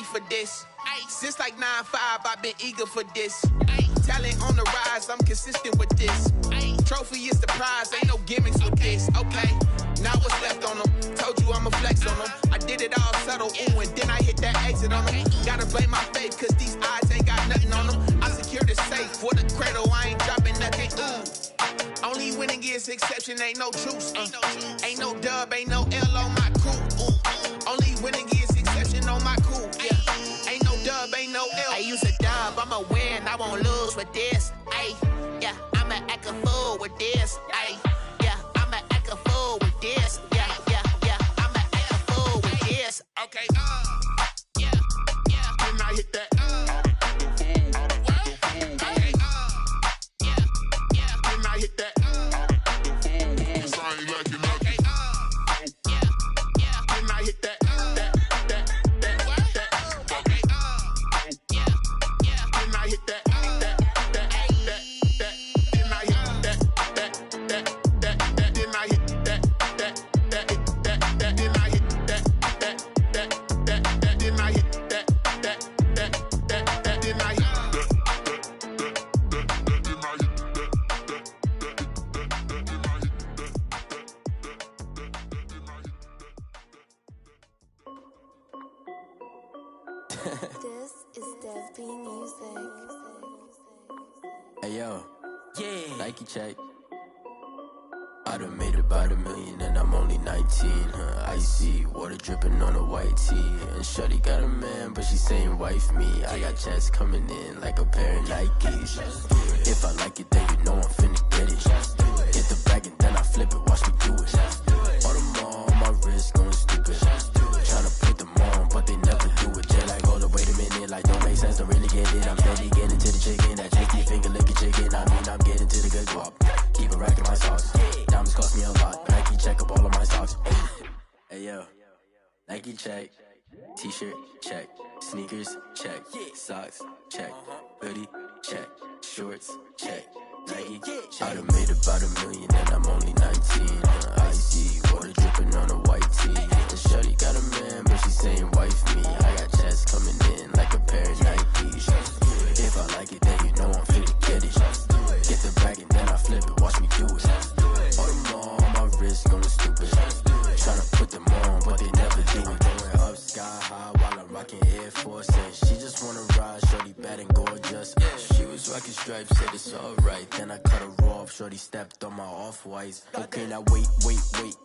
for this. Since like 9-5, I've been eager for this. Talent on the rise, I'm consistent with this. Trophy is the prize, ain't no gimmicks with this. Okay, now what's left on them? Told you I'ma flex on them. I did it all subtle, ooh, and then I hit that exit on them. Gotta blame my faith, cause these odds ain't got nothing on them. I secure the safe for the cradle, I ain't dropping nothing, ooh. Only winning is exception, ain't no truce. Ain't no dub, ain't no L on my crew. Only winning is exception on my crew. Yeah, ain't no dub, ain't no L. I use a dub, I'ma win, I won't lose with this. Ay, yeah, I'ma act a fool with this. Ay, yeah, I'ma act a fool with this. Yeah, yeah, yeah, I'ma act a fool with this. Okay, yeah, yeah. Then I hit that. Okay, yeah, yeah. Then I hit that. This is Dev B Music. Hey yo, yeah. Nike check. I done made about $1 million and I'm only 19. Icy water dripping on a white tee. And shorty got a man, but she saying wife me. I got checks coming in like a pair of Nikes. If I like it, then you know I'm finna get it. Hit the bag and then I flip it, watch me do it. All them on my wrist going stupid. Tryna put them on, but they never do it. They're like, hold up, wait a minute, like don't make sense, don't really get it. I'm steady getting to the chicken, that tasty finger licking chicken. I mean, I'm getting to the good guap. Keep it racking my socks. Diamonds cost me a lot. Nike check up all of my socks. Hey yo, Nike check. T-shirt check. Sneakers check. Socks check. Hoodie check. Shorts check. Nike check. I done made about $1 million and I'm only 19. Icy water dripping on a white tee. And shorty got a man, but she saying wife me. I got checks coming in like a pair of Nikes. If I like it, then you know I'm finna get it. Get the bag and then I flip it, watch me do it. All them on my wrist going stupid. Tryna put them on, but they never do it. Going up sky high while I'm rocking Air Force. And she just wanna ride, shorty bad and gorgeous. She was rocking stripes, said it's alright. Then I cut her off, shorty stepped on my off-whites. Okay, now wait.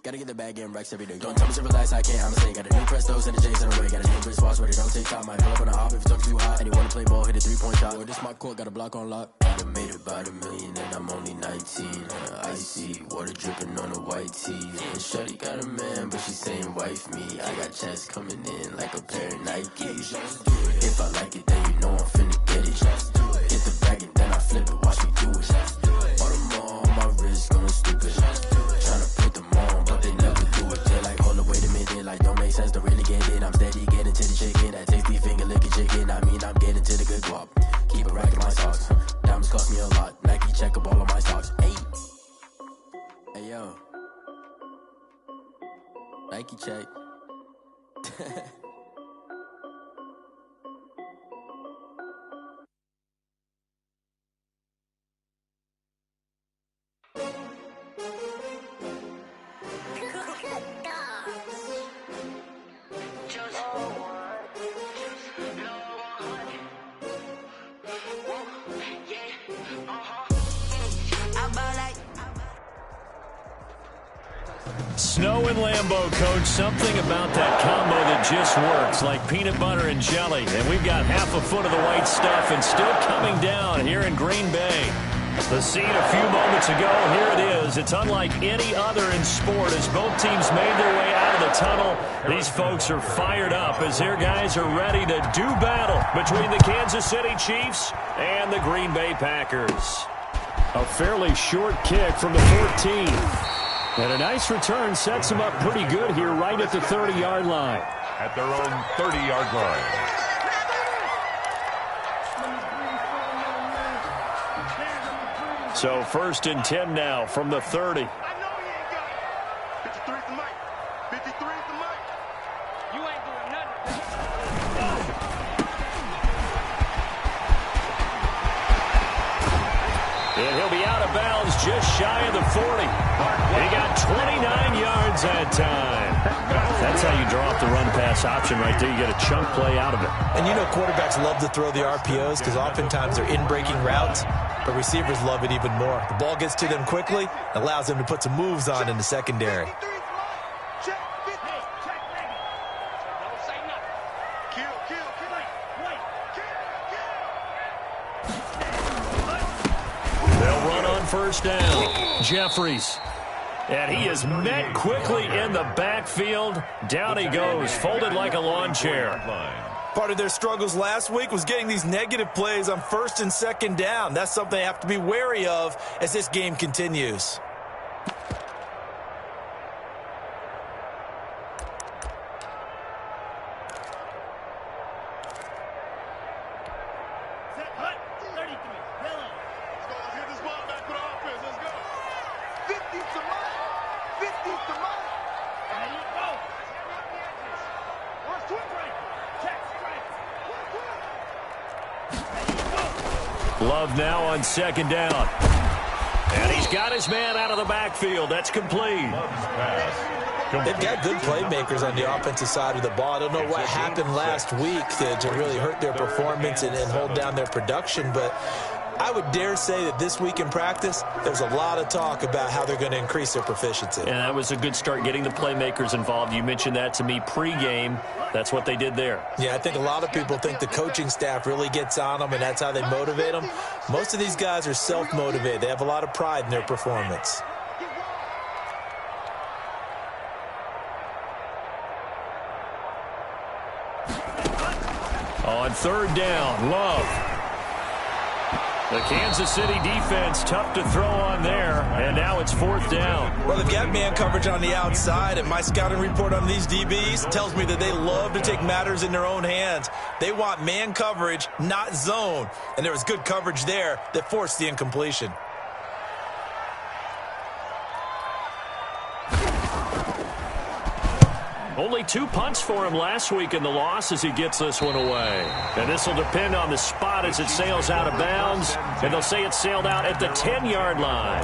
Gotta get the bag and racks every day. Don't tell me to relax, I can't, I'ma say. Got a new Prestos and a J's in a way. Got a new wristwatch, but it don't take time. Might pull up on a hop if it's talking too hot. And you wanna play ball, hit a 3-point shot. Well, this my court, got a block on lock. I done made about $1 million and I'm only 19. Icy water dripping on a white tee. And shorty got a man, but she saying wife me. I got checks coming in like a pair of Nikes. If I like it, then you know I'm finna get it. Hit the bag and then I flip it, watch me do it. All them on my wrist going stupid. Tryna put them on, but they never do it. They're like, hold up, wait a minute, like don't make sense, don't really get it. I'm steady getting to the chicken, that tasty finger licking chicken. I mean, I'm getting to the good guap. Keep it racking my socks. Diamonds cost me a lot. Nike check up all of my socks. Hey yo, Nike check. Snow and Lambeau, Coach. Something about that combo that just works, like peanut butter and jelly. And we've got half a foot of the white stuff and still coming down here in Green Bay. The scene a few moments ago, here it is. It's unlike any other in sport as both teams made their way out of the tunnel. These folks are fired up as their guys are ready to do battle between the Kansas City Chiefs and the Green Bay Packers. A fairly short kick from the 14. And a nice return sets them up pretty good here right at the 30-yard line. At their own 30-yard line. So 1st and 10 now from the 30. just shy of the 40. He got 29 yards that time. That's how you draw up the run-pass option right there. You get a chunk play out of it. And you know quarterbacks love to throw the RPOs because oftentimes they're in-breaking routes, but receivers love it even more. The ball gets to them quickly, allows them to put some moves on in the secondary. They'll run on first down. Jeffries. And he is met quickly in the backfield. Down he goes, folded like a lawn chair. Part of their struggles last week was getting these negative plays on first and second down. That's something they have to be wary of as this game continues. Love now on second down. And he's got his man out of the backfield. That's complete. They've got good playmakers on the offensive side of the ball. I don't know what happened last week to really hurt their performance and hold down their production, but I would dare say that this week in practice, there's a lot of talk about how they're going to increase their proficiency. And that was a good start, getting the playmakers involved. You mentioned that to me pregame. That's what they did there. Yeah, I think a lot of people think the coaching staff really gets on them, and that's how they motivate them. Most of these guys are self-motivated. They have a lot of pride in their performance. On third down, Love. The Kansas City defense, tough to throw on there, and now it's fourth down. Well, they've got man coverage on the outside, and my scouting report on these DBs tells me that they love to take matters in their own hands. They want man coverage, not zone, and there was good coverage there that forced the incompletion. Only 2 punts for him last week in the loss as he gets this one away. And this will depend on the spot as it sails out of bounds. And they'll say it sailed out at the 10-yard line.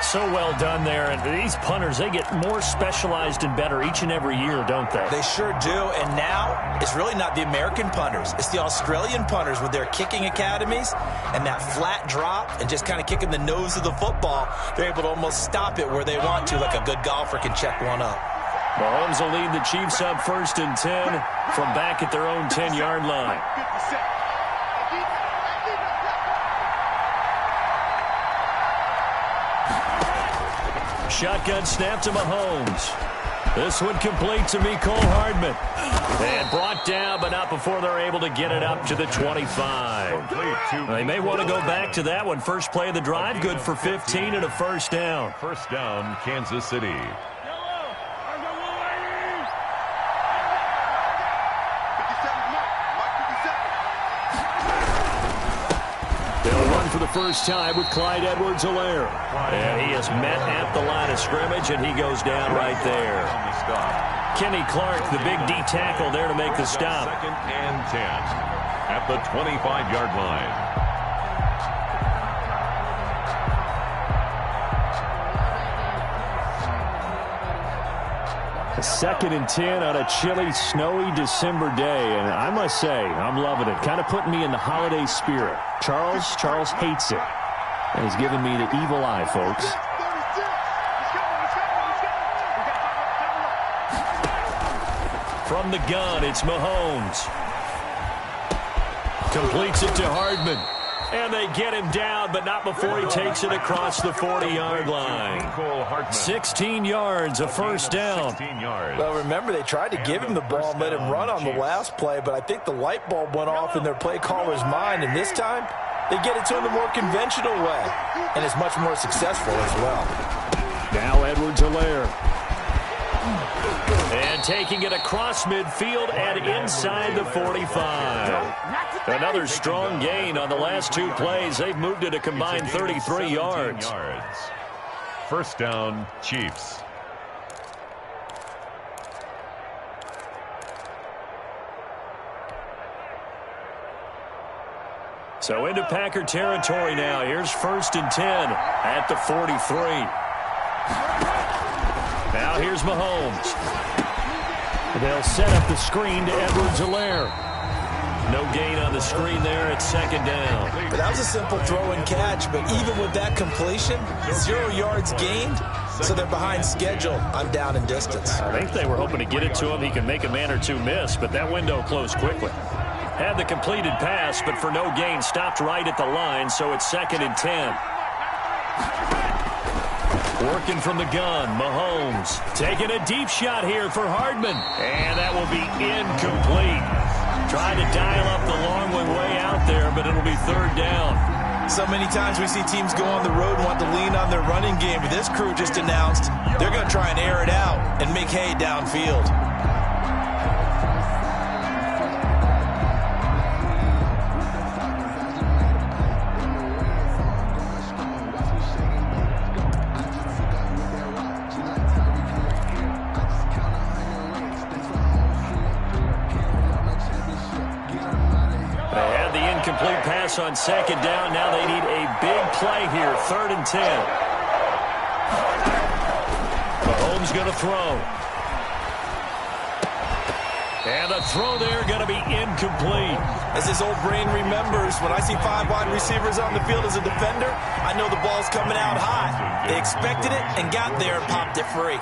So well done there. And these punters, they get more specialized and better each and every year, don't they? They sure do. And now it's really not the American punters. It's the Australian punters with their kicking academies and that flat drop and just kind of kicking the nose of the football. They're able to almost stop it where they want to, like a good golfer can check one up. Mahomes will lead the Chiefs up first and 10 from back at their own 10-yard line. Shotgun snap to Mahomes. This one complete to Mecole Hardman. And brought down, but not before they're able to get it up to the 25. They may want to go back to that one. First play of the drive, good for 15 and a first down. First down, Kansas City. For the first time with Clyde Edwards-Helaire. And he is met at the line of scrimmage, and he goes down right there. Kenny Clark, the big D tackle there to make the stop. Second and 10 at the 25-yard line. A second and 10 on a chilly, snowy December day. And I must say, I'm loving it. Kind of putting me in the holiday spirit. Charles hates it. And he's giving me the evil eye, folks. From the gun, it's Mahomes. Completes it to Hardman. And they get him down, but not before he takes it across the 40-yard line. 16 yards, a first down. Well, remember, they tried to give him the ball and let him run on the last play, but I think the light bulb went off in their play caller's mind, and this time they get it to him the more conventional way, and it's much more successful as well. Now Edwards-Helaire. And taking it across midfield and inside the 45. Another strong gain on the last 2 plays. They've moved it a combined 33 yards. First down, Chiefs. So into Packer territory now. Here's 1st and 10 at the 43. Now here's Mahomes. They'll set up the screen to Edwards-Helaire. No gain on the screen there at 2nd down. But that was a simple throw and catch, but even with that completion, 0 yards gained, so they're behind schedule on down and distance. I think they were hoping to get it to him. He can make a man or two miss, but that window closed quickly. Had the completed pass, but for no gain, stopped right at the line, so it's 2nd and 10. Working from the gun, Mahomes taking a deep shot here for Hardman, and that will be incomplete. Trying to dial up the long way out there, but it'll be 3rd down. So many times we see teams go on the road and want to lean on their running game, but this crew just announced they're going to try and air it out and make hay downfield. Complete pass on 2nd down. Now they need a big play here. 3rd and 10. Mahomes going to throw. And the throw there going to be incomplete. As his old brain remembers, when I see 5 wide receivers on the field as a defender, I know the ball's coming out high. They expected it and got there and popped it free.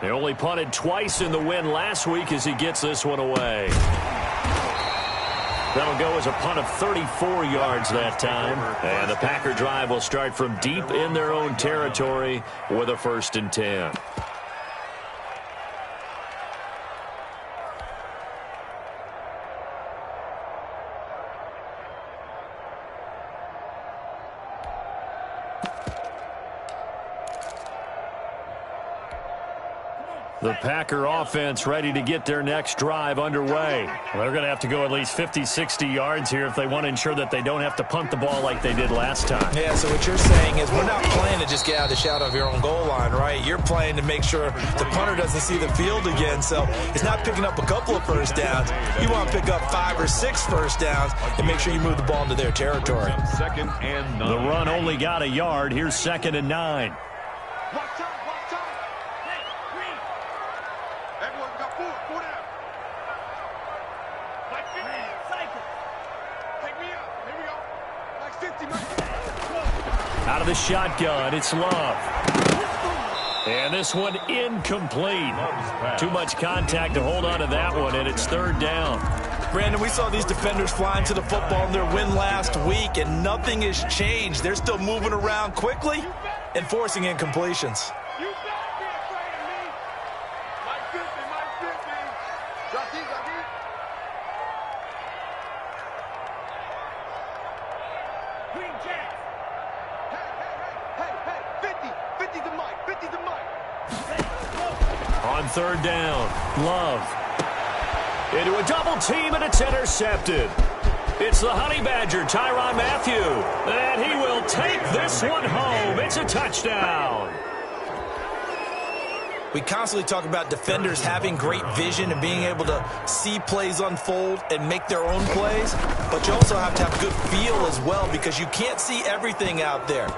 They only punted twice in the win last week as he gets this one away. That'll go as a punt of 34 yards that time. And the Packer drive will start from deep in their own territory with a 1st and 10. The Packer offense ready to get their next drive underway. Well, they're going to have to go at least 50, 60 yards here if they want to ensure that they don't have to punt the ball like they did last time. Yeah, so what you're saying is we're not playing to just get out of the shadow of your own goal line, right? You're playing to make sure the punter doesn't see the field again. So it's not picking up a couple of first downs. You want to pick up 5 or 6 first downs and make sure you move the ball into their territory. 2nd and 9. The run only got a yard. Here's 2nd and 9. Out of the shotgun, it's Love. And this one incomplete. Too much contact to hold on to that one, and it's 3rd down. Brandon, we saw these defenders flying to the football in their win last week, and nothing has changed. They're still moving around quickly and forcing incompletions. On 3rd down, Love. Into a double team, and it's intercepted. It's the Honey Badger, Tyrann Mathieu. And he will take this one home. It's a touchdown. We constantly talk about defenders having great vision and being able to see plays unfold and make their own plays. But you also have to have good feel as well because you can't see everything out there.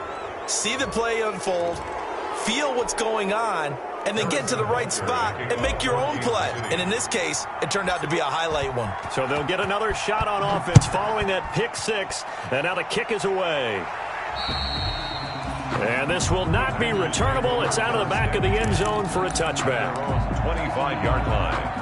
See the play unfold, feel what's going on, and then get to the right spot and make your own play. And in this case, it turned out to be a highlight one. So they'll get another shot on offense following that pick 6. And now the kick is away. And this will not be returnable. It's out of the back of the end zone for a touchback. 25-yard line.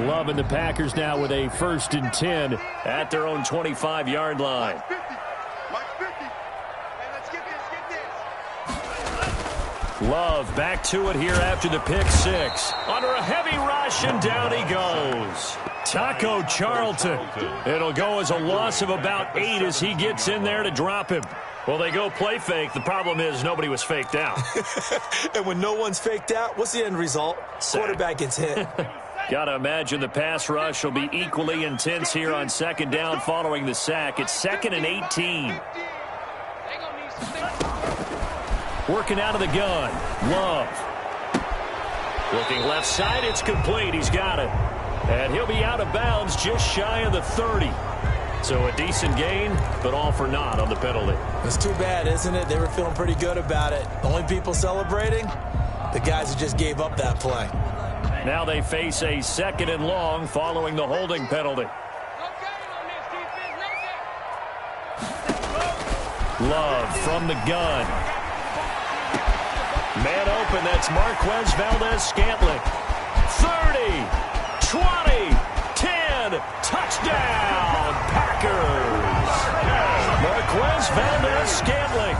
Love and the Packers now with a 1st and 10 at their own 25-yard line. Love back to it here after the pick 6. Under a heavy rush, and down he goes. Taco Charlton. It'll go as a loss of about 8 as he gets in there to drop him. Well, they go play fake. The problem is nobody was faked out. And when no one's faked out, what's the end result? Sack. Quarterback gets hit. Got to imagine the pass rush will be equally intense here on second down following the sack. It's 2nd and 18. Working out of the gun. Love. Looking left side. It's complete. He's got it. And he'll be out of bounds just shy of the 30. So a decent gain, but all for naught on the penalty. It's too bad, isn't it? They were feeling pretty good about it. The only people celebrating? The guys who just gave up that play. Now they face a 2nd and long following the holding penalty. Love from the gun. Man open, that's Marquez Valdez-Scantling. 30, 20, 10, touchdown, Packers. Marquez Valdez-Scantling,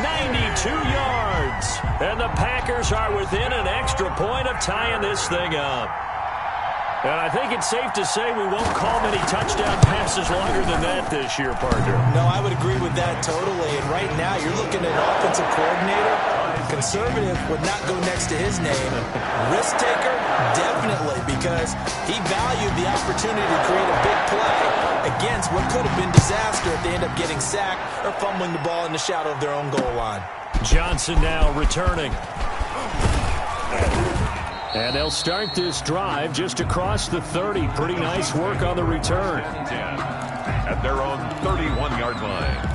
92 yards. And the Packers are within an extra point of tying this thing up. And I think it's safe to say we won't call many touchdown passes longer than that this year, partner. No, I would agree with that totally. And right now, you're looking at an offensive coordinator. Conservative would not go next to his name. Risk taker, definitely, because he valued the opportunity to create a big play against what could have been disaster if they end up getting sacked or fumbling the ball in the shadow of their own goal line. Johnson now returning. And they'll start this drive just across the 30. Pretty nice work on the return. At their own 31-yard line.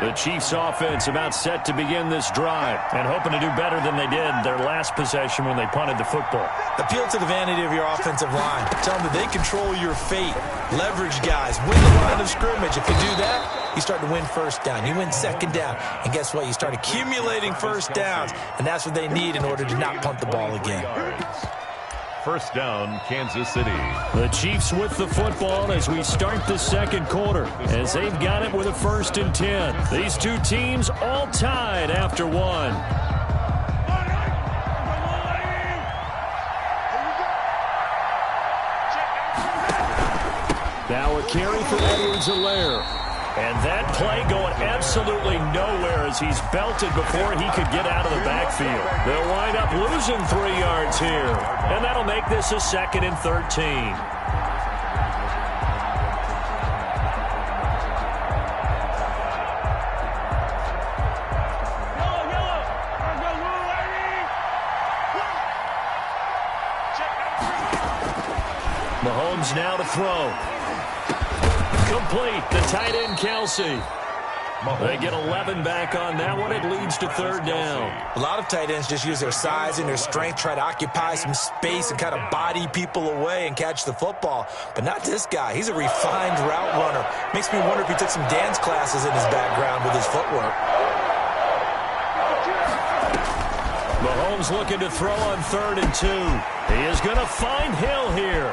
The Chiefs offense about set to begin this drive and hoping to do better than they did their last possession when they punted the football. Appeal to the vanity of your offensive line. Tell them that they control your fate. Leverage guys. Win the line of scrimmage. If you do that, you start to win first down. You win second down. And guess what? You start accumulating first downs. And that's what they need in order to not punt the ball again. First down, Kansas City. The Chiefs with the football as we start the second quarter, as they've got it with a 1st and 10. These two teams all tied after one. Now a carry for Edwards-Helaire. And that play going absolutely nowhere as he's belted before he could get out of the backfield. They'll wind up losing 3 yards here. And that'll make this a 2nd and 13. Mahomes now to throw. Complete, the tight end, Kelsey. They get 11 back on that one. It leads to 3rd down. A lot of tight ends just use their size and their strength, try to occupy some space and kind of body people away and catch the football. But not this guy. He's a refined route runner. Makes me wonder if he took some dance classes in his background with his footwork. Mahomes looking to throw on 3rd and 2. He is going to find Hill here.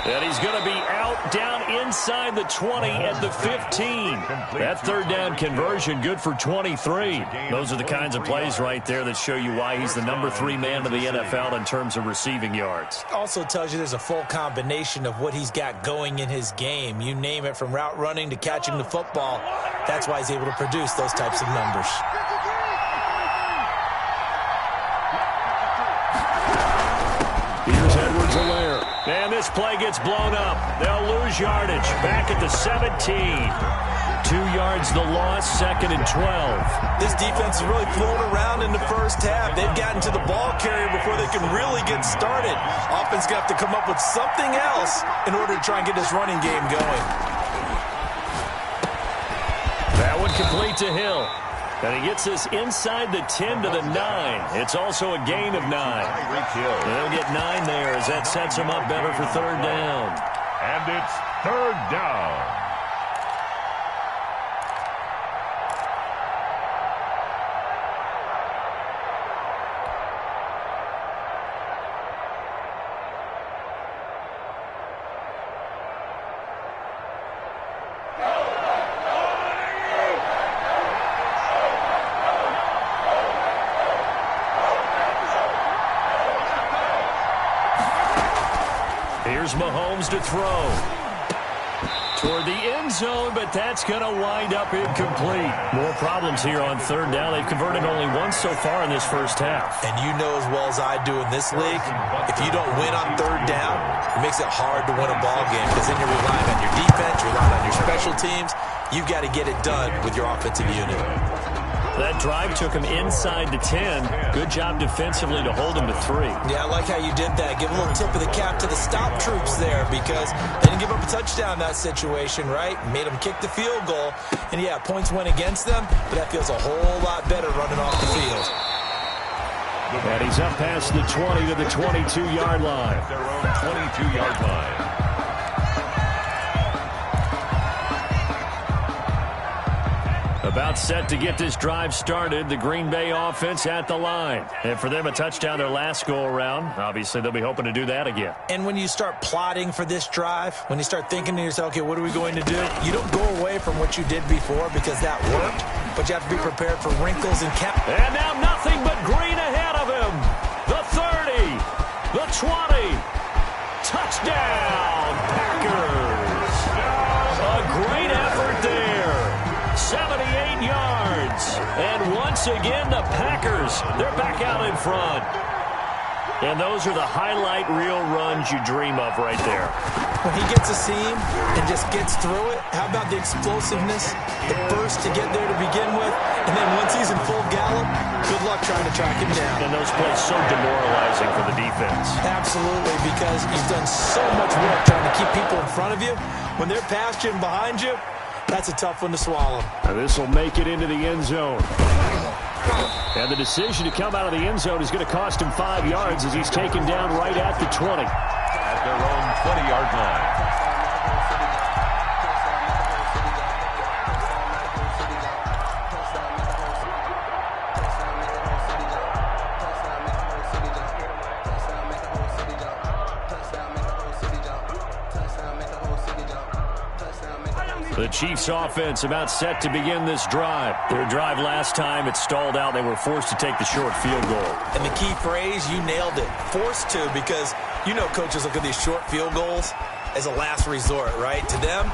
And he's going to be out down inside the 20 at the 15. That 3rd down conversion good for 23. Those are the kinds of plays right there that show you why he's the number 3 man of the NFL in terms of receiving yards. Also tells you there's a full combination of what he's got going in his game. You name it, from route running to catching the football. That's why he's able to produce those types of numbers. Here's Edwards-Helaire. And this play gets blown up. They'll lose yardage. Back at the 17. 2 yards the loss, 2nd and 12. This defense is really flown around in the first half. They've gotten to the ball carrier before they can really get started. Offense going to have to come up with something else in order to try and get this running game going. That one complete to Hill. And he gets this inside the 10 to the 9. It's also a gain of 9. They'll get 9 there as that sets him up better for 3rd down. And it's 3rd down. Here's Mahomes to throw. Toward the end zone, but that's going to wind up incomplete. More problems here on third down. They've converted only once so far in this first half. And you know as well as I do in this league, if you don't win on third down, it makes it hard to win a ball game because then you're relying on your defense, you're relying on your special teams. You've got to get it done with your offensive unit. That drive took him inside the 10. Good job defensively to hold him to 3. Yeah, I like how you did that. Give a little tip of the cap to the stop troops there because they didn't give up a touchdown in that situation, right? Made them kick the field goal. And, yeah, points went against them, but that feels a whole lot better running off the field. And he's up past the 20 to the 22-yard line. Their own 22-yard line. About set to get this drive started. The Green Bay offense at the line. And for them, a touchdown their last go-around. Obviously, they'll be hoping to do that again. And when you start plotting for this drive, when you start thinking to yourself, okay, what are we going to do? You don't go away from what you did before because that worked, but you have to be prepared for wrinkles and cap. And now nothing but green ahead of him. The 30, the 20. Touchdown, Packers. A great effort there. 78 yards. And once again, the Packers, they're back out in front. And those are the highlight reel runs you dream of right there. When he gets a seam and just gets through it, how about the explosiveness, the burst to get there to begin with, and then once he's in full gallop, good luck trying to track him down. And those plays so demoralizing for the defense. Absolutely, because you've done so much work trying to keep people in front of you. When they're past you and behind you, that's a tough one to swallow. And this will make it into the end zone. And the decision to come out of the end zone is going to cost him 5 yards as he's taken down right at the 20. At their own 20-yard line. The Chiefs offense about set to begin this drive. Their drive last time, it stalled out. They were forced to take the short field goal. And the key phrase, you nailed it. Forced to, because you know coaches look at these short field goals as a last resort, right? To them,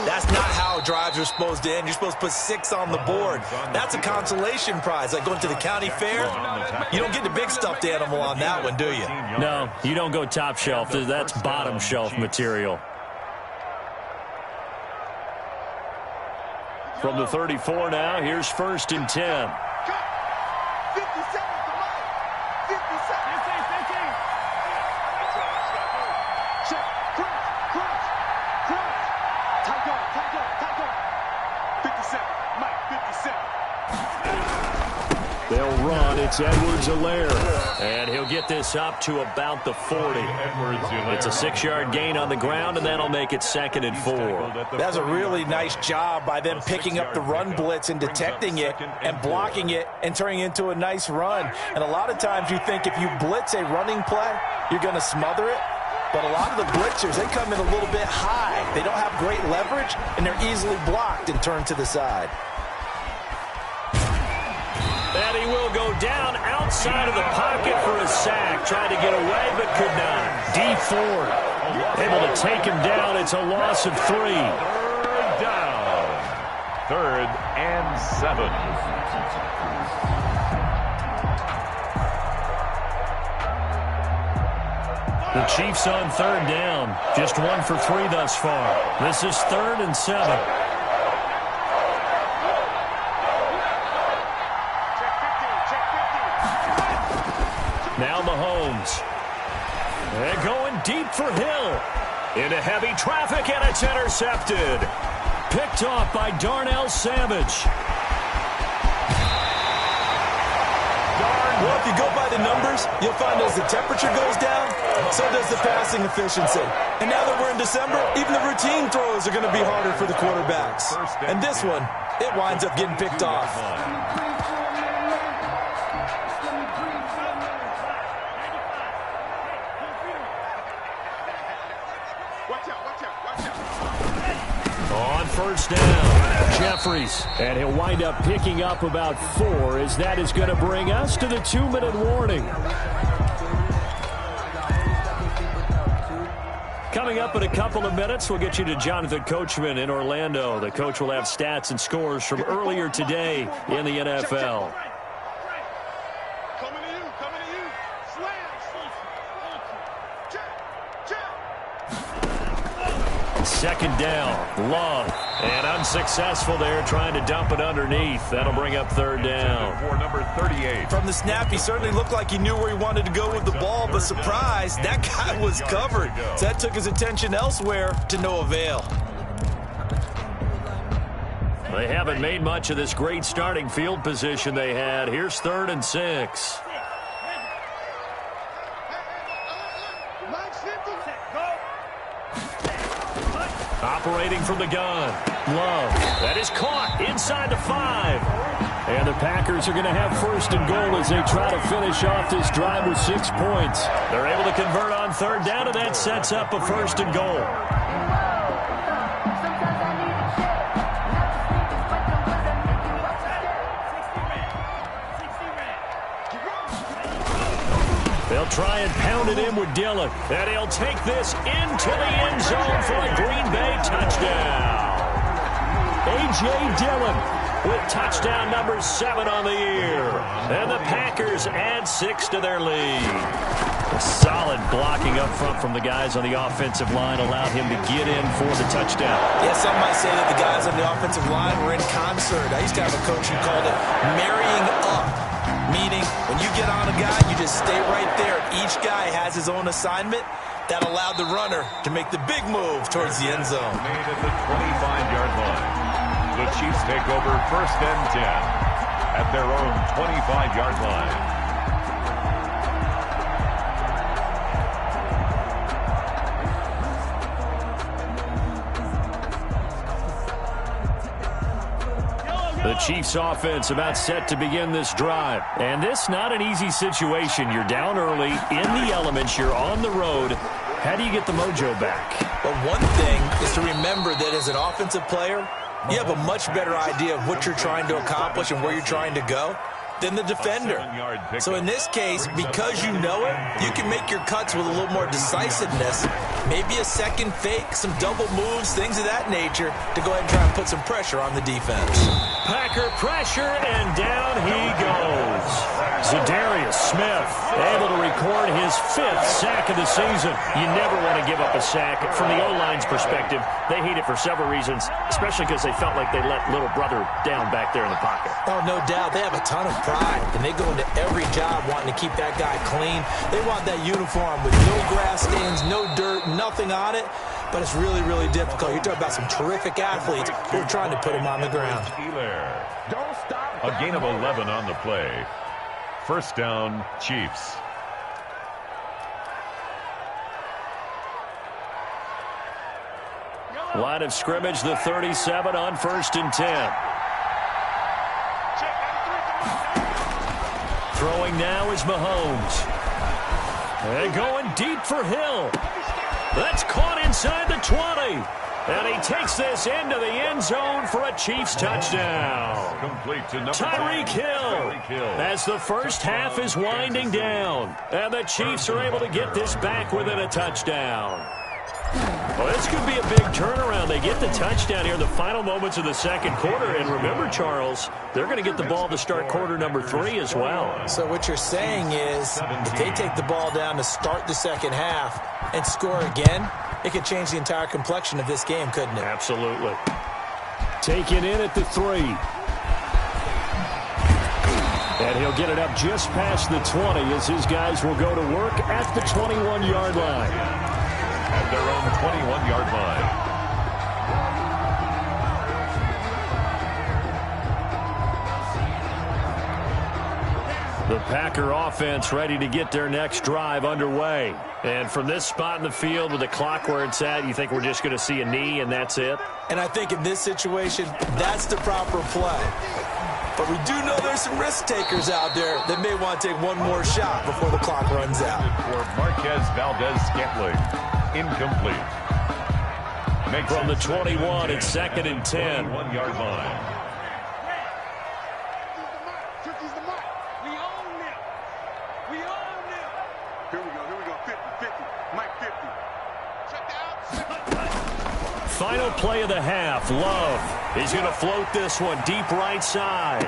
that's not how drives are supposed to end. You're supposed to put 6 on the board. That's a consolation prize. Like going to the county fair, you don't get the big stuffed animal on that one, do you? No, you don't go top shelf. That's bottom shelf material. From the 34 now, here's 1st and 10. They'll run. It's Edwards-Helaire. And he'll get this up to about the 40. It's a 6-yard gain on the ground, and that'll make it 2nd and 4. That's a really nice job by them picking up the run blitz and detecting it and blocking it and turning it into a nice run. And a lot of times you think if you blitz a running play, you're going to smother it. But a lot of the blitzers, they come in a little bit high. They don't have great leverage, and they're easily blocked and turned to the side. And he will go down outside of the pocket for a sack. Tried to get away, but could not. D Ford able to take him down. It's a loss of 3. Third down. 3rd and 7. The Chiefs on 3rd down. Just 1 for 3 thus far. This is 3rd and 7. Now Mahomes. And going deep for Hill. Into heavy traffic, and it's intercepted. Picked off by Darnell Savage. Well, if you go by the numbers, you'll find as the temperature goes down, so does the passing efficiency. And now that we're in December, even the routine throws are going to be harder for the quarterbacks. And this one, it winds up getting picked off. On 1st down, Jeffries. And he'll wind up picking up about 4, as that is going to bring us to the 2-minute warning. Coming up in a couple of minutes, we'll get you to Jonathan Coachman in Orlando. The coach will have stats and scores from earlier today in the NFL. Coming to you. Slam. Second down, Love, and unsuccessful there trying to dump it underneath. That'll bring up third down. For number 38. From the snap, he certainly looked like he knew where he wanted to go with the ball, but surprise, that guy was covered. So that took his attention elsewhere to no avail. They haven't made much of this great starting field position they had. Here's 3rd and 6. Operating from the gun. Love. That is caught inside the 5. And the Packers are going to have 1st and goal as they try to finish off this drive with 6 points. They're able to convert on 3rd down, and that sets up a 1st and goal. They'll try and pound it in with Dillon. And he'll take this into the end zone for a Green Bay touchdown. A.J. Dillon with touchdown number 7 on the year. And the Packers add 6 to their lead. A solid blocking up front from the guys on the offensive line allowed him to get in for the touchdown. Yeah, some might say that the guys on the offensive line were in concert. I used to have a coach who called it marrying up. Meaning, when you get on a guy, you just stay right there. Each guy has his own assignment. That allowed the runner to make the big move towards the end zone. Made at the 25-yard line. The Chiefs take over 1st and 10 at their own 25-yard line. The Chiefs offense about set to begin this drive. And this not an easy situation. You're down early, in the elements, you're on the road. How do you get the mojo back? But one thing is to remember that as an offensive player, you have a much better idea of what you're trying to accomplish and where you're trying to go than the defender. So in this case, because you know it, you can make your cuts with a little more decisiveness. Maybe a second fake, some double moves, things of that nature to go ahead and try and put some pressure on the defense. Packer pressure, and down he goes. Za'Darius Smith able to record his 5th sack of the season. You never want to give up a sack. From the O-line's perspective, they hate it for several reasons, especially because they felt like they let little brother down back there in the pocket. Oh, no doubt. They have a ton of pride, and they go into every job wanting to keep that guy clean. They want that uniform with no grass stains, no dirt, nothing on it. But it's really, really difficult. You're talking about some terrific athletes who are trying to put him on the ground. A gain of 11 on the play. 1st down, Chiefs. Line of scrimmage, the 37 on 1st and 10. Throwing now is Mahomes. And going deep for Hill. That's caught inside the 20. And he takes this into the end zone for a Chiefs touchdown. Complete to number Tyreek Hill, as the first half is winding down. And the Chiefs are able to get this back within a touchdown. Well, this could be a big turnaround. They get the touchdown here in the final moments of the 2nd quarter. And remember, Charles, they're going to get the ball to start quarter number 3 as well. So what you're saying is if they take the ball down to start the 2nd half and score again, it could change the entire complexion of this game, couldn't it? Absolutely. Taken in at the 3. And he'll get it up just past the 20 as his guys will go to work at the 21-yard line. At their own 21-yard line. The Packer offense ready to get their next drive underway. And from this spot in the field with the clock where it's at, you think we're just going to see a knee and that's it? And I think in this situation, that's the proper play. But we do know there's some risk takers out there that may want to take one more shot before the clock runs out. For Marquez Valdez-Scantling, incomplete. Makes from the 21, it's 2nd and 10. 1-yard line. Here we go. 50. Mike 50. Final play of the half. Love. He's going to float this one deep right side.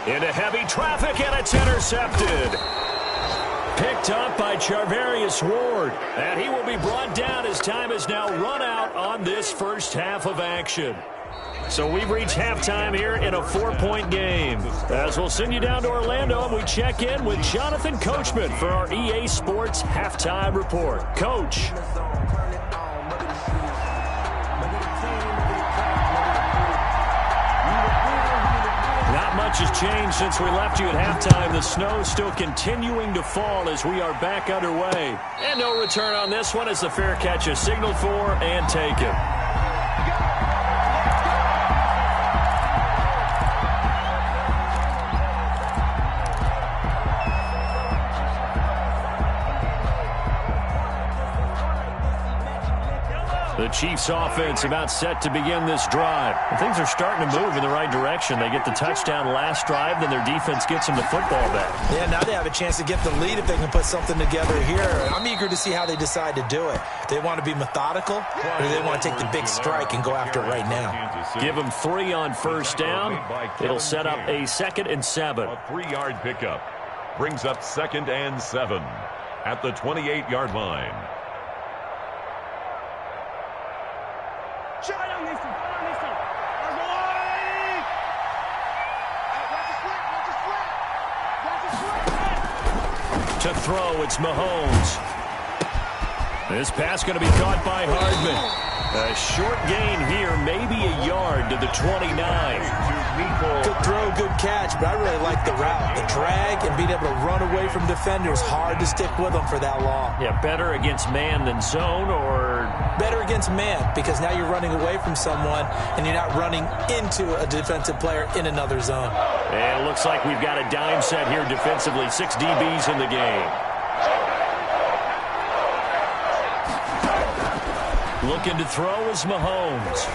Into heavy traffic, and it's intercepted. Picked up by Charvarius Ward. And he will be brought down as time has now run out on this first half of action. So we've reached halftime here in a 4-point game. As we'll send you down to Orlando, and we check in with Jonathan Coachman for our EA Sports Halftime Report. Coach. Not much has changed since we left you at halftime. The snow still continuing to fall as we are back underway. And no return on this one as the fair catch is signaled for and taken. The Chiefs offense about set to begin this drive. And things are starting to move in the right direction. They get the touchdown last drive, then their defense gets them the football back. Yeah, now they have a chance to get the lead if they can put something together here. I'm eager to see how they decide to do it. They want to be methodical, or do they want to take the big strike and go after it right now? Give them 3 on first down. It'll set up a 2nd and 7. A 3-yard pickup brings up 2nd and 7 at the 28-yard line. To throw, it's Mahomes. This pass going to be caught by Hardman. A short gain here, maybe a yard to the 29. Good throw, good catch, but I really like the route. The drag and being able to run away from defenders, hard to stick with them for that long. Yeah, better against man than zone, or? Better against man, because now you're running away from someone and you're not running into a defensive player in another zone. And it looks like we've got a dime set here defensively. 6 DBs in the game. Looking to throw is Mahomes.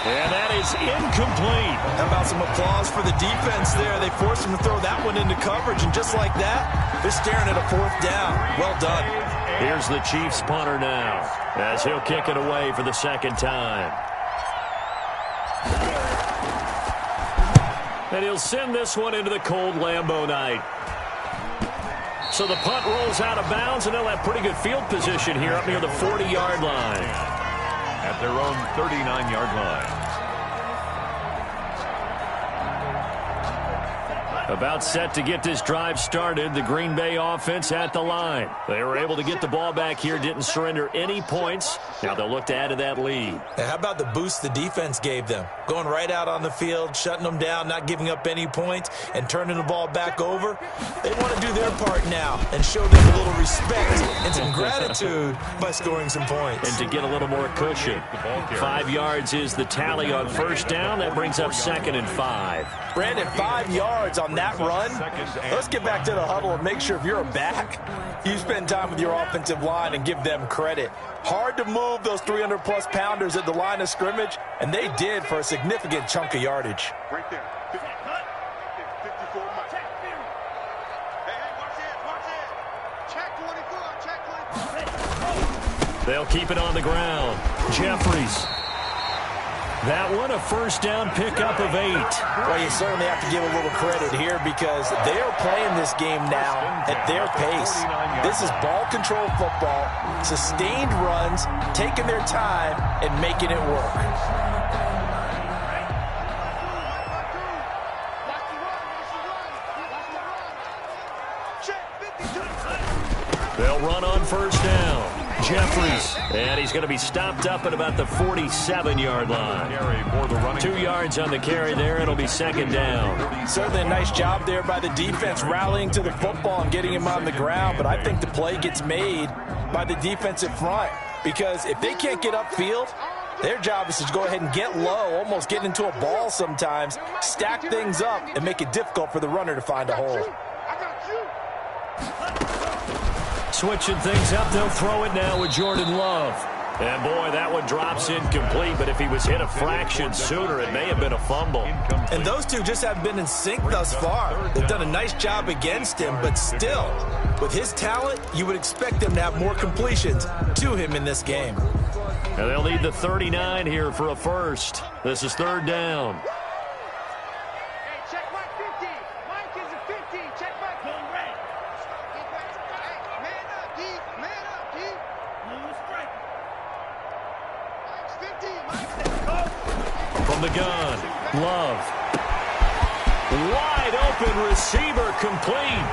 And that is incomplete. How about some applause for the defense there? They forced him to throw that one into coverage, and just like that, they're staring at a 4th down. Well done. Here's the Chiefs punter now, as he'll kick it away for the 2nd time. And he'll send this one into the cold Lambeau night. So the punt rolls out of bounds, and they'll have pretty good field position here up near the 40-yard line. At their own 39-yard line. About set to get this drive started, the Green Bay offense at the line. They were able to get the ball back here, didn't surrender any points. Now they'll look to add to that lead. Now, how about the boost the defense gave them? Going right out on the field, shutting them down, not giving up any points, and turning the ball back over. They want to do their part now and show them a little respect and some gratitude by scoring some points. And to get a little more cushion. 5 yards is the tally on first down. That brings up 2nd and 5. Brandon, 5 yards on that run. Let's get back to the huddle and make sure if you're a back, you spend time with your offensive line and give them credit. Hard to move those 300-plus pounders at the line of scrimmage, and they did for a significant chunk of yardage. Right there. 54 miles. Hey, watch it. Check 24. They'll keep it on the ground. Jeffries. That one, a first down pickup of 8. Well, you certainly have to give a little credit here because they are playing this game now at their pace. This is ball control football, sustained runs, taking their time, and making it work. They'll run on first down. Jeffries, and he's going to be stopped up at about the 47-yard line. 2 yards on the carry there. It'll be 2nd down. Certainly a nice job there by the defense rallying to the football and getting him on the ground, but I think the play gets made by the defensive front because if they can't get upfield, their job is to go ahead and get low, almost get into a ball sometimes, stack things up, and make it difficult for the runner to find a hole. Switching things up, they'll throw it now with Jordan Love. And, boy, that one drops incomplete, but if he was hit a fraction sooner, it may have been a fumble. And those two just have been in sync thus far. They've done a nice job against him, but still, with his talent, you would expect them to have more completions to him in this game. And they'll need the 39 here for a first. This is third down. From the gun, Love. Wide open receiver complete.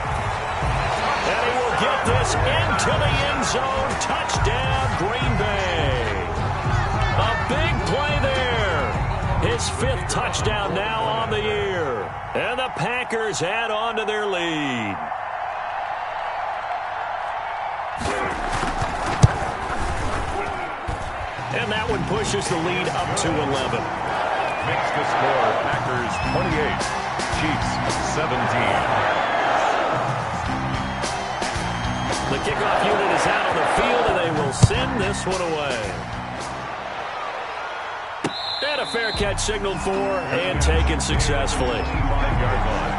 And he will get this into the end zone. Touchdown, Green Bay. A big play there. His 5th touchdown now on the year. And the Packers add on to their lead. And that one pushes the lead up to 11. Makes the score Packers 28, Chiefs 17. The kickoff unit is out on the field, and they will send this one away. And a fair catch signaled for and taken successfully. 5-yard line.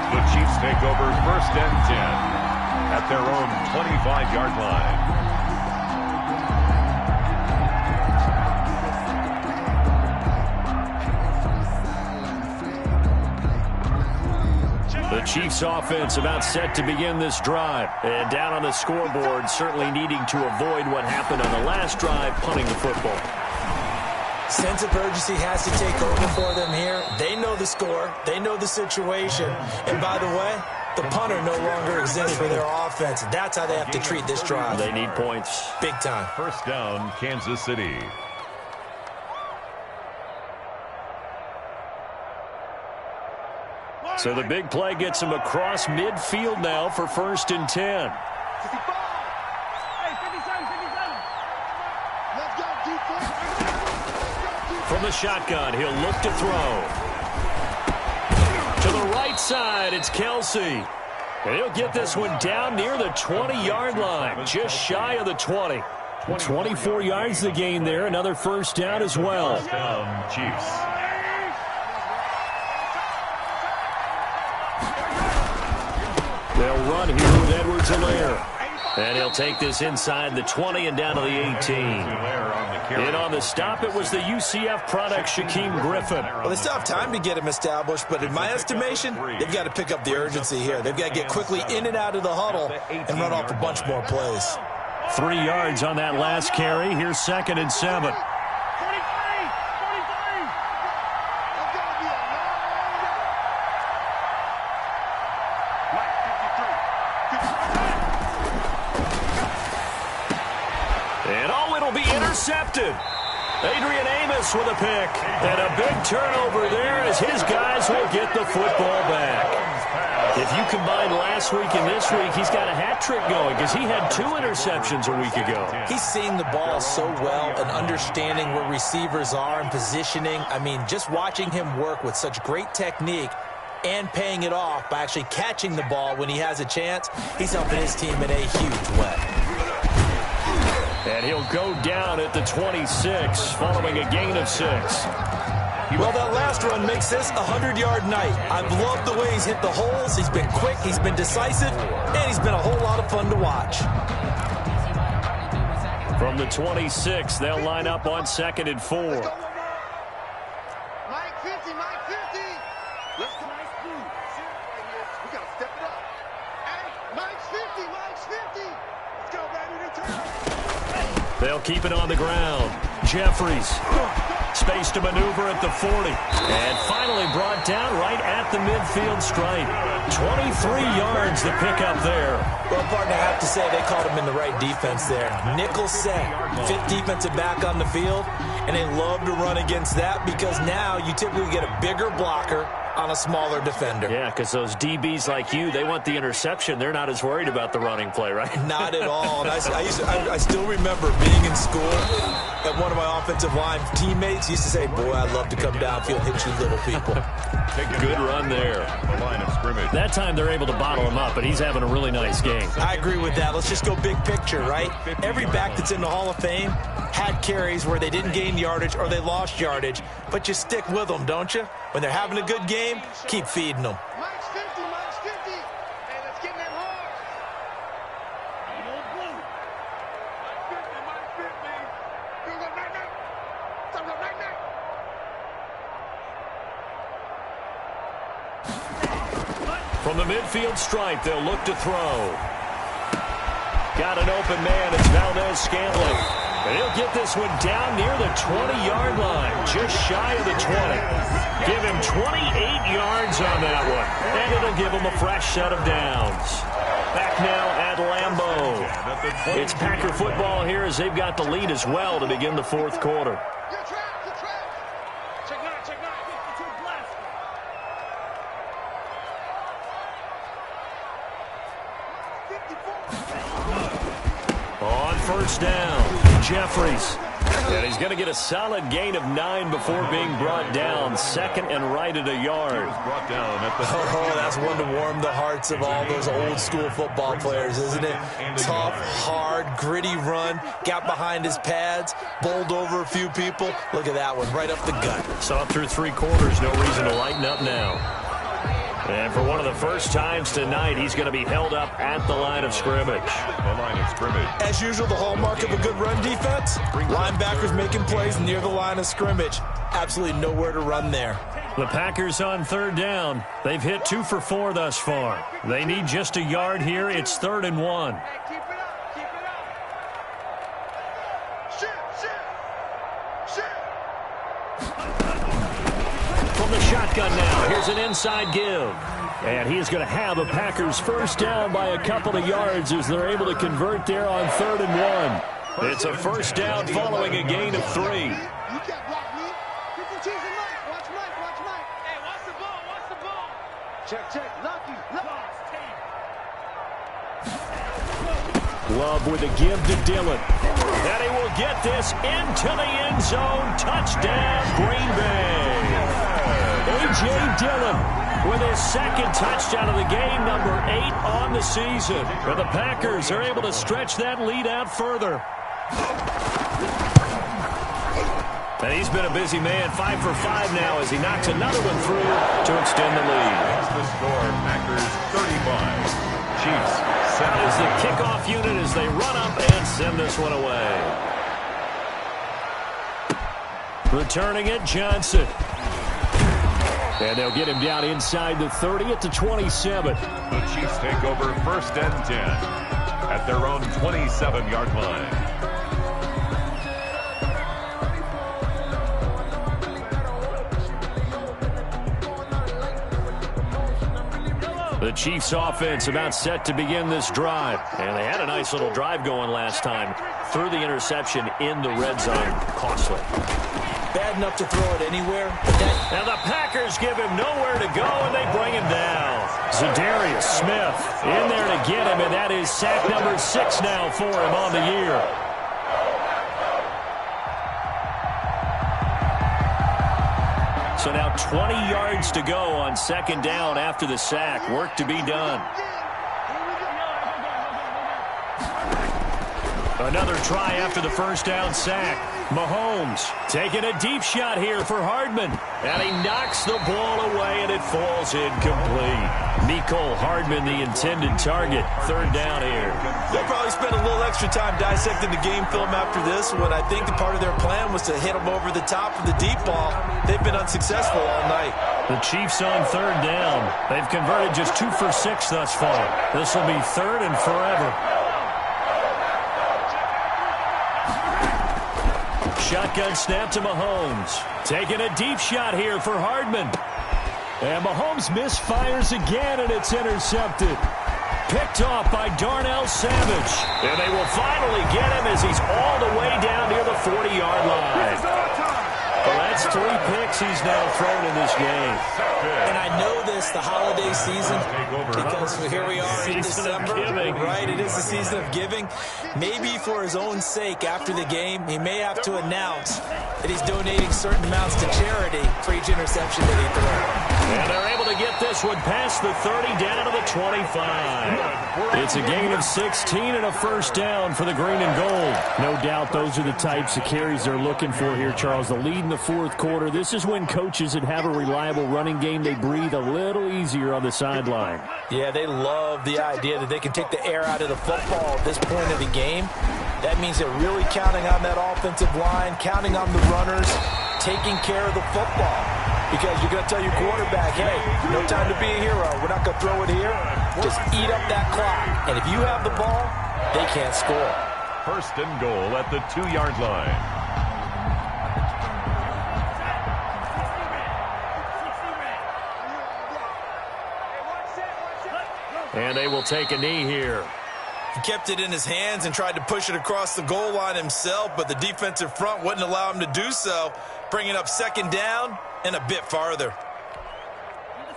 The Chiefs take over first and 10 at their own 25-yard line. The Chiefs offense about set to begin this drive. And down on the scoreboard, certainly needing to avoid what happened on the last drive, punting the football. Sense of urgency has to take over for them here. They know the score. They know the situation. And by the way, the punter no longer exists for their offense. That's how they have to treat this drive. They need points. Big time. First down, Kansas City. So the big play gets him across midfield now for first and 10. From the shotgun, he'll look to throw. To the right side, it's Kelsey. And he'll get this one down near the 20-yard line, just shy of the 20. 24 yards to gain there, another first down as well. First down, Chiefs. They'll run here with Edwards-Helaire. And he'll take this inside the 20 and down to the 18. And on the stop, it was the UCF product, Shaquem Griffin. Well, they still have time to get him established, but in my estimation, they've got to pick up the urgency here. They've got to get quickly in and out of the huddle and run off a bunch more plays. 3 yards on that last carry. Here's 2nd and 7. Intercepted. Adrian Amos with a pick. And a big turnover there as his guys will get the football back. If you combine last week and this week, he's got a hat trick going because he had 2 interceptions a week ago. He's seeing the ball so well and understanding where receivers are and positioning. I mean, just watching him work with such great technique and paying it off by actually catching the ball when he has a chance, he's helping his team in a huge way. And he'll go down at the 26 following a gain of 6. Well, that last run makes this a 100-yard night. I've loved the way he's hit the holes. He's been quick, he's been decisive, and he's been a whole lot of fun to watch. From the 26, they'll line up on 2nd and 4. Mike 50, Mike 50. Let's go. Nice move. We got to step it up. Hey, Mike's 50, Mike's 50. Let's go, baby. Return. They'll keep it on the ground. Jeffries. Space to maneuver at the 40. And finally brought down right at the midfield stripe. 23 yards to pick up there. Well, partner, I have to say they called him in the right defense there. Nickel set. 5th defensive back on the field. And they love to run against that because now you typically get a bigger blocker on a smaller defender. Yeah, because those DBs like you, they want the interception. They're not as worried about the running play, right? Not at all. And I still remember being in school, and one of my offensive line teammates used to say, boy, I'd love to come downfield and hit you little people. Take a Good run there. The line of scrimmage. That time they're able to bottle him up, but he's having a really nice game. I agree with that. Let's just go big picture, right? Every back that's in the Hall of Fame had carries where they didn't gain yardage or they lost yardage, but you stick with them, don't you? When they're having a good game, keep feeding them. Mike's 50, Mike's 50. Hey, let's get in that hard. Mike's 50, Mike's 50. You're going right now. Stop going right now. From the midfield stripe, they'll look to throw. Got an open man. It's Valdez-Scantling. And he'll get this one down near the 20-yard line, just shy of the 20. Give him 28 yards on that one, and it'll give him a fresh set of downs. Back now at Lambeau. It's Packer football here as they've got the lead as well to begin the fourth quarter. Good trap, good trap. Check nine, 52 blast. On first down, Jeffries. And he's going to get a solid gain of 9 before being brought down. Second and right at a yard. Brought down at the Oh, that's one to warm the hearts of all those old school football players, isn't it? Tough, hard, gritty run. Got behind his pads, bowled over a few people. Look at that one, right up the gut. Saw through 3 quarters, no reason to lighten up now. And for one of the first times tonight, he's going to be held up at the line of scrimmage. The line of scrimmage. As usual, the hallmark of a good run defense, linebackers making plays near the line of scrimmage. Absolutely nowhere to run there. The Packers on third down. They've hit 2 for 4 thus far. They need just a yard here. It's 3rd and 1. Hey, keep it up, keep it up. Shit. From the shotgun now, here's an inside give. And he is going to have a Packers first down by a couple of yards as they're able to convert there on 3rd and 1. It's a first down following a gain of 3. You can't block me. You can tease him, Mike. Watch Mike, watch Mike. Hey, watch the ball, watch the ball. Check, lucky. Love with a give to Dillon. And he will get this into the end zone. Touchdown, Green Bay. A.J. Dillon with his second touchdown of the game, number 8 on the season. But the Packers are able to stretch that lead out further. And he's been a busy man, 5 for 5 now as he knocks another one through to extend the lead. That's the score. Packers 35. Chiefs 7. That is the kickoff unit as they run up and send this one away. Returning it, Johnson. And they'll get him down inside the 30 at the 27. The Chiefs take over 1st and 10 at their own 27-yard line. The Chiefs offense about set to begin this drive. And they had a nice little drive going last time. Threw the interception in the red zone. Costly. Bad enough to throw it anywhere. And the Packers give him nowhere to go, and they bring him down. Zadarius Smith in there to get him, and that is sack number 6 now for him on the year. So now 20 yards to go on 2nd down after the sack. Work to be done. Another try after the first down sack. Mahomes taking a deep shot here for Hardman. And he knocks the ball away, and it falls incomplete. Mecole Hardman, the intended target. 3rd down here. They'll probably spend a little extra time dissecting the game film after this when I think the part of their plan was to hit them over the top of the deep ball. They've been unsuccessful all night. The Chiefs on 3rd down. They've converted just 2 for 6 thus far. This will be 3rd and forever. Shotgun snap to Mahomes. Taking a deep shot here for Hardman. And Mahomes misfires again, and it's intercepted. Picked off by Darnell Savage. And they will finally get him as he's all the way down near the 40-yard line. Well, that's 3 picks he's now thrown in this game. And I this the holiday season? Because here we are in December, right? It is the season of giving. Maybe for his own sake, after the game, he may have to announce that he's donating certain amounts to charity for each interception that he throws. And they're able to get this one past the 30 down to the 25. It's a gain of 16 and a first down for the green and gold. No doubt those are the types of carries they're looking for here, Charles. The lead in the fourth quarter. This is when coaches that have a reliable running game, they breathe a little easier on the sideline. Yeah, they love the idea that they can take the air out of the football at this point of the game. That means they're really counting on that offensive line, counting on the runners, taking care of the football. Because you're going to tell your quarterback, hey, no time to be a hero. We're not going to throw it here. Just eat up that clock. And if you have the ball, they can't score. First and goal at the 2-yard line. And they will take a knee here. He kept it in his hands and tried to push it across the goal line himself, but the defensive front wouldn't allow him to do so, bringing up second down and a bit farther.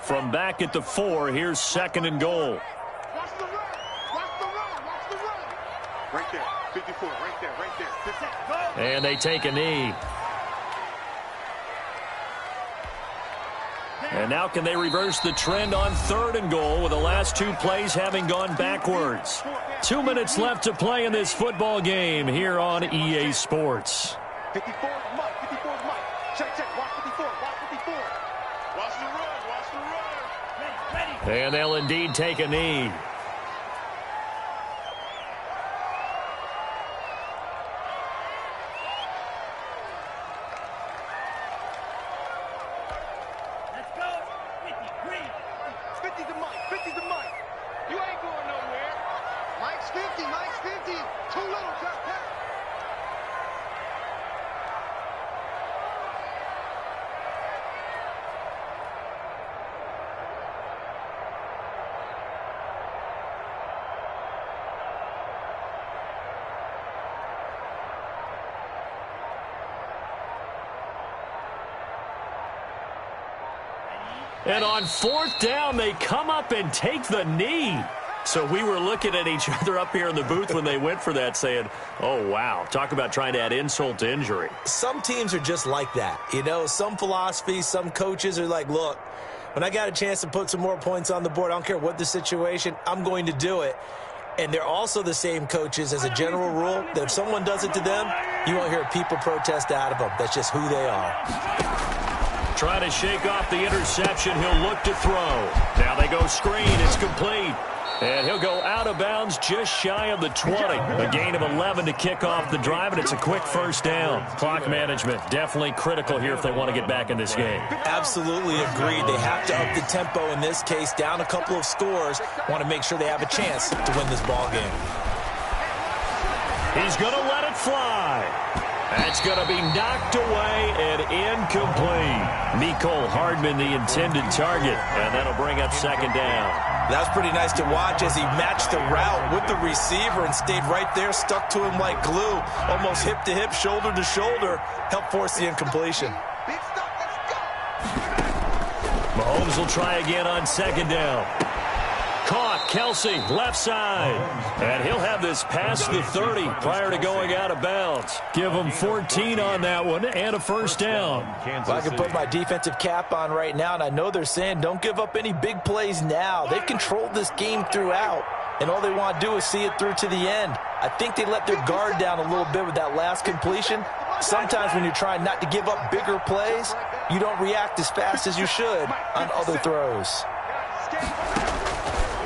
From back at the 4, here's second and goal. Watch the run. Watch the run. Watch the run. Right there. 54. Right there. Right there. 50. And they take a knee. And now can they reverse the trend on third and goal with the last two plays having gone backwards? 2 minutes left to play in this football game here on EA Sports. 54 is Mike. 54 is Mike. Check, check. Watch 54. Watch 54. Watch the run. Watch the run. And they'll indeed take a knee. And on fourth down, they come up and take the knee. So we were looking at each other up here in the booth when they went for that saying, oh, wow, talk about trying to add insult to injury. Some teams are just like that. You know, some philosophies, some coaches are like, look, when I got a chance to put some more points on the board, I don't care what the situation, I'm going to do it. And they're also the same coaches as a general rule that if someone does it to them, you won't hear people protest out of them. That's just who they are. Trying to shake off the interception. He'll look to throw. Now they go screen. It's complete. And he'll go out of bounds just shy of the 20. A gain of 11 to kick off the drive, and it's a quick first down. Clock management definitely critical here if they want to get back in this game. Absolutely agreed. They have to up the tempo in this case, down a couple of scores. Want to make sure they have a chance to win this ball game. He's going to let it fly. That's going to be knocked away and incomplete. Mecole Hardman, the intended target, and that'll bring up second down. That was pretty nice to watch as he matched the route with the receiver and stayed right there, stuck to him like glue, almost hip to hip, shoulder to shoulder, helped force the incompletion. Mahomes will try again on second down. Caught, Kelsey, left side. And he'll have this past the 30 prior to going out of bounds. Give him 14 on that one and a first down. Well, I can put my defensive cap on right now, and I know they're saying don't give up any big plays now. They've controlled this game throughout, and all they want to do is see it through to the end. I think they let their guard down a little bit with that last completion. Sometimes when you're trying not to give up bigger plays, you don't react as fast as you should on other throws.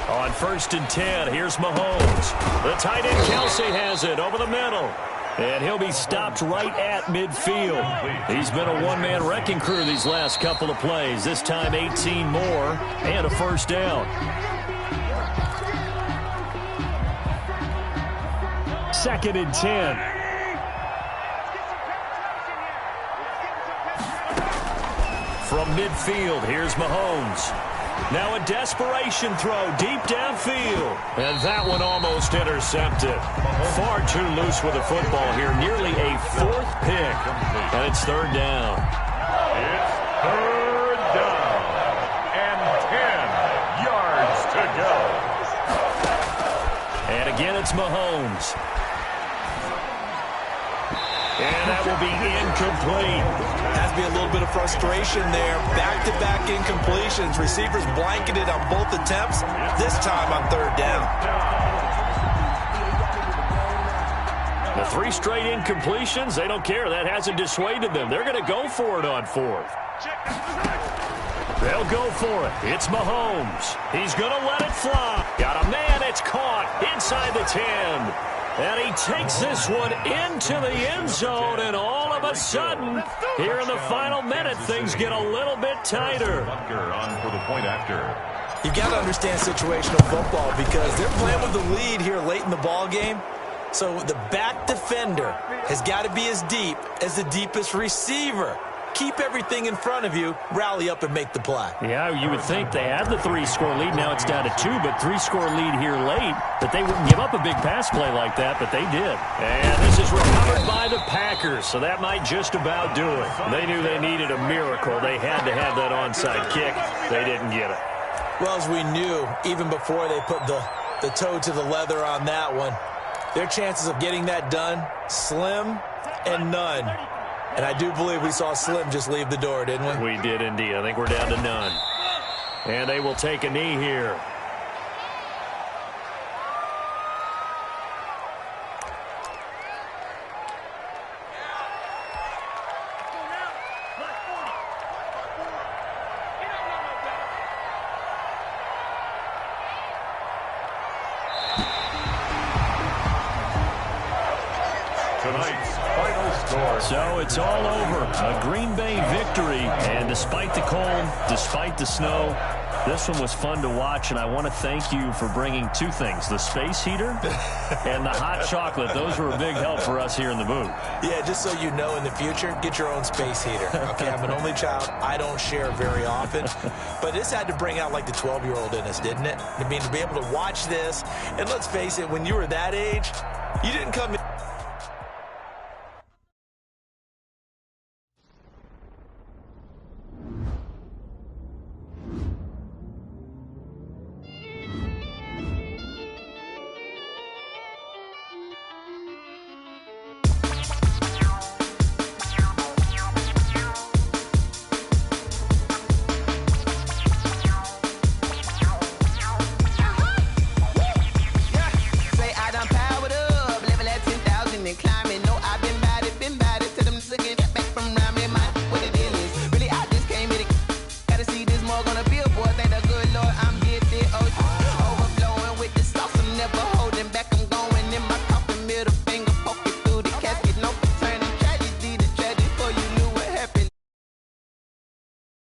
On first and 10, here's Mahomes. The tight end Kelsey has it over the middle. And he'll be stopped right at midfield. He's been a one-man wrecking crew these last couple of plays. This time 18 more and a first down. Second and 10. From midfield, here's Mahomes. Now a desperation throw deep downfield. And that one almost intercepted. Far too loose with the football here. Nearly a fourth pick. And it's third down. It's third down and 10. Again, it's Mahomes. And that will be incomplete. Has to be a little bit of frustration there. Back-to-back incompletions. Receivers blanketed on both attempts, this time on third down. The 3 straight incompletions, they don't care. That hasn't dissuaded them. They're going to go for it on 4th. They'll go for it. It's Mahomes. He's going to let it fly. Got a man. It's caught inside the 10. And he takes this one into the end zone, and all of a sudden, here in the final minute, things get a little bit tighter. On for the point after. You've got to understand situational football because they're playing with the lead here late in the ball game. So the back defender has got to be as deep as the deepest receiver. Keep everything in front of you, rally up and make the play. Yeah, you would think they had the 3-score lead. Now it's down to 2, but 3-score lead here late. But they wouldn't give up a big pass play like that, but they did. And this is recovered by the Packers, so that might just about do it. They knew they needed a miracle. They had to have that onside kick. They didn't get it. Well, as we knew, even before they put the toe to the leather on that one, their chances of getting that done, slim and none. And I do believe we saw Slim just leave the door, didn't we? We did indeed. I think we're down to none. And they will take a knee here. Tonight's final score. So it's all over. A Green Bay victory. And despite the cold, despite the snow, this one was fun to watch. And I want to thank you for bringing 2 things, the space heater and the hot chocolate. Those were a big help for us here in the booth. Yeah, just so you know, in the future, get your own space heater. Okay, I'm an only child. I don't share very often. But this had to bring out like the 12-year-old in us, didn't it? I mean, to be able to watch this. And let's face it, when you were that age, you didn't come in